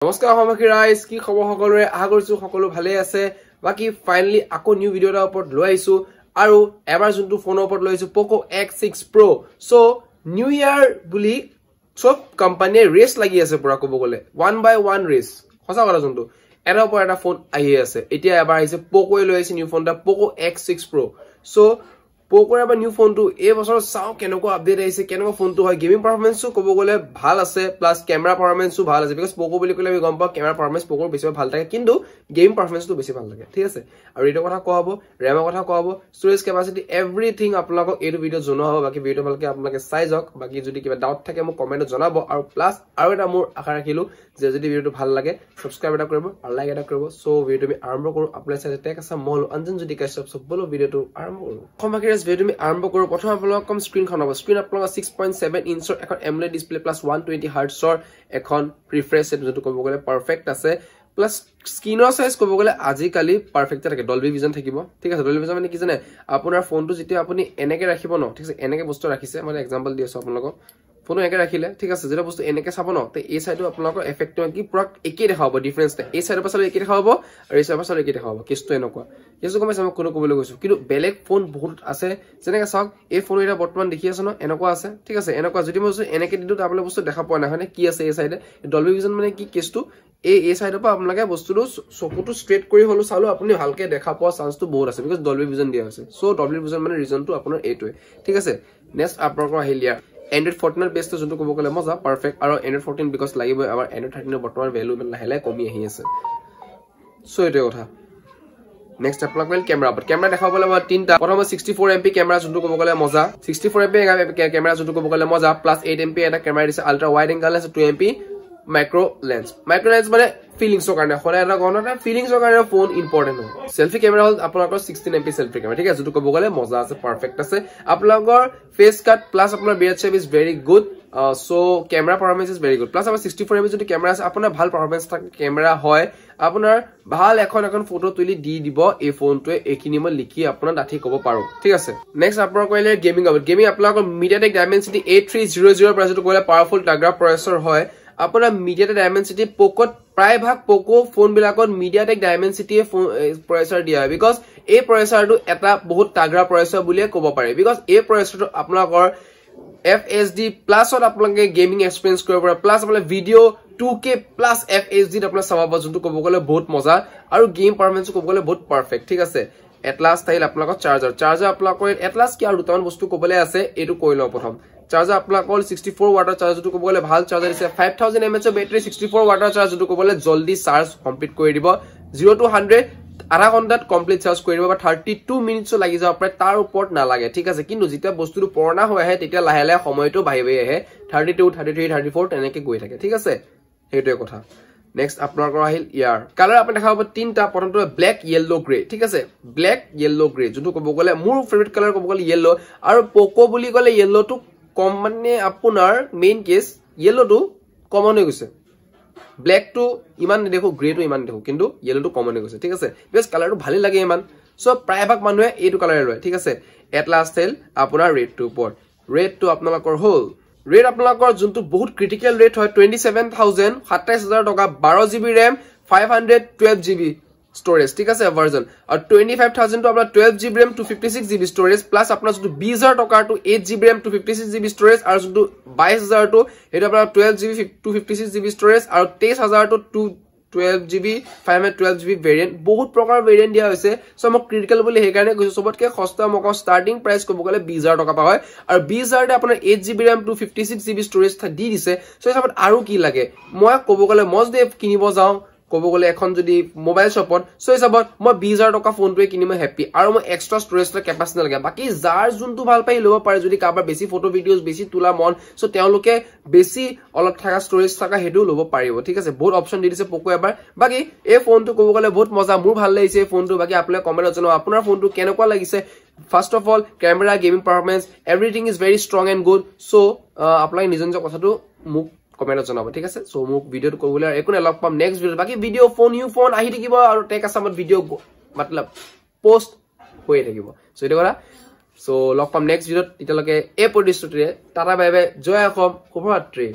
নমস্কাৰ সমখী ৰাইজ কি খবৰ সকলোৰে আশা কৰিছো সকলো ভালে আছে বাকি ফাইনালি আকৌ নিউ ভিডিঅ' এটাৰ ওপৰত লৈ আহিছো আৰু এবাৰ যোনটো ফোনৰ ওপৰত লৈ আহিছো Poco X6 Pro so new ইয়াৰ বুলি সব কোম্পানীয়ে ৰেস লাগি আছে পুৰা ক'ব গলে 1 by 1 ৰেস সঁচা কথা যোনটো এটাৰ ওপৰত এটা ফোন আহি আছে এতিয়া এবাৰ আহিছে Poco লৈ আহিছে নিউ ফোনটা Poco X6 Pro so Poco এবাৰ নিউ ফোনটো এই বছৰ চাও কেনেকুৱা আপডেট আহিছে কেনেকুৱা ফোনটো হয় গেমিং পারফরম্যান্সও ক'ব গলে ভাল আছে প্লাস ক্যামেরা পারফরম্যান্সও ভাল আছে বিকজ Poco বুলি কলে আমি গম পাও ক্যামেরা পারফরম্যান্স Poco বেছি ভাল থাকে কিন্তু গেমিং পারফরম্যান্সটো বেছি ভাল লাগে ঠিক আছে আৰু এটা কথা কোৱা হ'ব ৰেমৰ কথা কোৱা হ'ব স্টোৰেজ ক্যাপাসিটি এভৰিথিং আপোনালোকক এই ভিডিঅ' জনোৱা হ'ব বাকি ভিডিঅ' ভালকে আপোনালোকে চাই যাওক বাকি যদি কিবা ডাউট থাকে মোক কমেন্টত জনাব আৰু প্লাস আৰু এটা মোৰ আশা ৰাখিলো যে যদি ভিডিঅ'টো ভাল লাগে সাবস্ক্ৰাইব এটা কৰিব আৰু লাইক এটা কৰিব সো ভিডিঅ'টো আমি আৰম্ভ কৰো আপোনালোকে চাই টেক আছে মল অঞ্জন যদি কাই সব বলো ভিডিঅ'টো আৰম্ভ কৰো খমাকিৰাজ ভিডিঅ'টো আমি আৰম্ভ কৰো প্ৰথম আপোনালোকক কম স্ক্ৰীনখন হ'ব স্ক্ৰীন আপোনালোকৰ 6.7 ইঞ্চৰ এখন AMOLED ডিসপ্লে প্লাস 120 হাৰ্টজৰ এখন ৰিফ্ৰেছ ৰেট যেটো ক'ব গলে পাৰফেক্ট আছে প্লাস স্ক্ৰীনৰ সাইজ ক'ব গলে আজিকালি পাৰফেক্ট থাকে ডলবি ভিজন থাকিব ঠিক আছে ডলবি ভিজন মানে কি জানে আপোনাৰ ফোনটো যেতিয়া আপুনি এনেকে ৰাখিব ন ঠিক আছে এনেকে বস্তু ৰাখিছে মানে এক্সাম্পল দি আছো আপোনালোকক ফোনো একে ৰাখিলে ঠিক আছে যেটা বস্তু এনেকে চাব ন তে এই সাইডটো আপোনালোকৰ এফেক্ট কি পুৰা একে দেখাব ডিফাৰেন্স নাই এই সাইডৰ পাছলৈ একে দেখাব আৰু এই সাইডৰ পাছলৈ একে দেখাব কেছটো এনেকুৱা কেছটো কমে মই কোনো ক'বলৈ গৈছো কিন্তু বেলেগ ফোন বহুত আছে যেনেকে চাওক এই ফোন এটা বৰ্তমান দেখি আছে ন এনেকুৱা আছে ঠিক আছে এনেকুৱা যদি মই এনেকে দিটো তাবলে বস্তু দেখা পোৱা নাই হয়নে কি আছে এই সাইডে ডলবি ভিজন মানে কি কেছটো এই সাইডৰ পৰা আপোনালোকে বস্তুটো চকুটো স্ট্ৰেট কৰি হলো চালো আপুনি ভালকে দেখা পোৱা চান্সটো বহুত আছে বিকজ ডলবি ভিজন দিয়া আছে সো ডলবি ভিজন মানে ৰিজনটো আপোনাৰ এইটোৱে ঠিক আছে নেক্সট আপোনালোকৰ আহিল ইয়াৰ Android 14 বেসটো যোনটো ক'ব গলে মজা পাৰফেক্ট আৰু Android 14 বিকজ লাগিব আমাৰ Android 13 ৰ বৰ্তমান ভ্যালু লাহে কমি আহি আছে সো এইটো কথা নেক্সট আপোনালোকৰ ক্যামেৰা দেখাবলৈ মই তিনটা প্ৰথমে 64 MP ক্যামেৰা যোনটো ক'ব গলে মজা 64 MP ক্যামেৰা যোনটো ক'ব গলে মজা প্লাস 8 MP এটা ক্যামেৰা দিছে আল্ট্ৰা ওয়াইড এংগল আছে 2 MP মাইক্ৰো লেন্স মানে ফিলিংছৰ কাৰণে হলে এটা গণটা ফিলিংছৰ কাৰণে ফোন ইম্পৰ্টেন্ট হয় সেলফি ক্যামেৰা হল আপোনালোকৰ 16 MP সেলফি ক্যামেৰা ঠিক আছে যেটো ক'ব গলে মজা আছে পাৰফেক্ট আছে আপোনালোকৰ ফেস কাট প্লাস আপোনাৰ rear shape is very good so camera performance is very good plus আমাৰ 64 MP যদি ক্যামেৰা আছে আপোনাৰ ভাল পাৰফৰম্যান্স থাকে ক্যামেৰা হয় আপোনাৰ ভাল এখন ফটো তুলি দি দিব এই ফোনটোৱে এখিনি মই লিখি আপোনাৰ ডাঠি ক'ব পাৰো ঠিক আছে নেক্সট আপোনাৰ কইলে গেমিং আপোনালোকৰ MediaTek Dimensity 8300 পৰা যেটো কইলে পাৱাৰফুল টাগ্ৰা প্ৰচেছৰ হয় আপোনাৰ MediaTek Dimensity Poco প্ৰায় ভাগ Poco ফোন বিলাকত MediaTek Dimensity প্ৰচেছৰ দিয়া হয় বিকজ এই প্ৰচেছৰটো এটা বহুত টাগ্ৰা প্ৰচেছৰ বুলিয়ে ক'ব পাৰি বিকজ এই প্ৰচেছৰটো আপোনালোকৰ FSD প্লাছত আপোনালোকে গেমিং এক্সপেৰিয়েন্স কৰিব পাৰে প্লাছ আপোনালোকে ভিডিও 2K প্লাছ FSD আপোনালোকে চাব যোনটো ক'ব গলে বহুত মজা আৰু গেম পাৰফৰম্যান্স ক'ব গলে বহুত পাৰফেক্ট ঠিক আছে এটলাস টাইল আপোনালোকৰ চাৰ্জাৰ আপোনালোকৰ এটলাস কি আৰু দুটামান বস্তু ক'বলে আছে এটো কৈ লও প্ৰথম চাৰ্জাৰ আপোনালোকৰ 64 ওয়াটৰ চাৰ্জাৰটো ক'ব গলে ভাল চাৰ্জাৰ দিছে 5000 mAh বেটাৰী 64 ওয়াটৰ চাৰ্জাৰটো ক'ব গলে জলদি চাৰ্জ কমপ্লিট কৰি দিব 0 to 100 আধা ঘন্টাত কমপ্লিট চাৰ্জ কৰি দিব বা 32 মিনিটছ লাগি যাব পাৰে তাৰ ওপৰত না লাগে ঠিক আছে কিন্তু যেতিয়া বস্তুটো পুৰণা হৈ আহে তেতিয়া লাহে লাহে সময়টো বাঢ়ি আহে 32 33 34 তেনেকে গৈ থাকে ঠিক আছে হেইটোৱে কথা নেক্সট আপোনালোকৰ আহিল ইয়াৰ কালাৰ আপুনি দেখাব তিনটা প্ৰথমটো ব্ল্যাক ইয়েলো গ্ৰে ঠিক আছে ব্ল্যাক ইয়েলো গ্ৰে যোনটো ক'ব গলে মোৰ ফেভাৰিট কালাৰ ক'ব গলে ইয়েলো আৰু Poco বুলি গলে ইয়েলোটো কম মানে আপোনাৰ মেইন কেস ইয়েলোটো কমন হৈ গৈছে ব্ল্যাক টু ইমান দেখো গ্ৰে টু ইমান দেখো কিন্তু ইয়েলোটো কমন হৈ গৈছে ঠিক আছে বেস কালাৰটো ভালে লাগে ইমান সো প্ৰায় ভাগ মানুহে এইটো কালাৰ লয় ঠিক আছে এটলাস টেল আপোনাৰ ৰেড টু ওপৰ ৰেড টু আপোনালোকৰ হল ৰেড আপোনালোকৰ যোনটো বহুত ক্ৰিটিক্যাল ৰেট হয় 27000 27000 টকা 12GB RAM 512GB storage ঠিক আছে ভার্সন আৰু 25000 টো আপোনাৰ 12GB RAM 256GB storage plus আপোনাৰ যোনটো 20000 টকা two 8GB RAM 256GB storage আৰু যোনটো 22000 টো এটা আপোনাৰ 12GB 256GB storage আৰু 23000 টো 12GB 512GB ভেৰিয়েন্ট বহুত প্ৰকাৰ ভেৰিয়েন্ট দিয়া হৈছে সো মই ক্ৰিটিক্যাল বুলি হে কাৰণে কৈছো সবতকে সস্তা মোক ষ্টাৰ্টিং প্ৰাইস ক'ব গলে 20000 টকা পায় আৰু 20000 তে আপোনাৰ 8GB RAM 256GB storage দি দিছে সো হিচাপত আৰু কি লাগে মই ক'ব গলে মজ দে কিনিব যাও ক'ব গলে এখন যদি মোবাইল শপত সো হিচাপত মই 20000 টকা ফোনটোৱে কিনিম হেপি আৰু মই এক্সট্ৰা ষ্টৰেজৰ কেপাসিটি লাগে বাকি যাৰ যোনটো ভাল পাই লব পাৰে যদি কাবাৰ বেছি ফটো ভিডিওস বেছি তোলা মন সো তেওঁলোকে বেছি অলপ থাকা ষ্টৰেজ থাকা হেডু লব পাৰিব ঠিক আছে বহুত অপচন দি দিছে Poco এবাৰ বাকি এই ফোনটো ক'ব গলে বহুত মজা মোৰ ভাল লাগিছে ফোনটো বাকি আপোনালোকে কমেন্টত জনাব আপোনাৰ ফোনটো কেনেকুৱা লাগিছে first of all camera gaming performance everything is very strong and good so আপোনালোকে নিজৰ কথাটো মোক কমেন্টত জনাব ঠিক আছে সো মোক ভিডিওটো ক'বলৈ আৰু একো লগ পাম নেক্সট ভিডিও বাকি ভিডিও ফোন নিউ ফোন আহি থাকিব আৰু টেক আসামত ভিডিও মতলব পোষ্ট হৈ থাকিব সো এটা কথা সো লগ পাম নেক্সট ভিডিওত তেতিয়ালৈকে এই পডিষ্ট্ৰিয়ে টাটা বাই বাই জয় অসম শুভৰাত্ৰি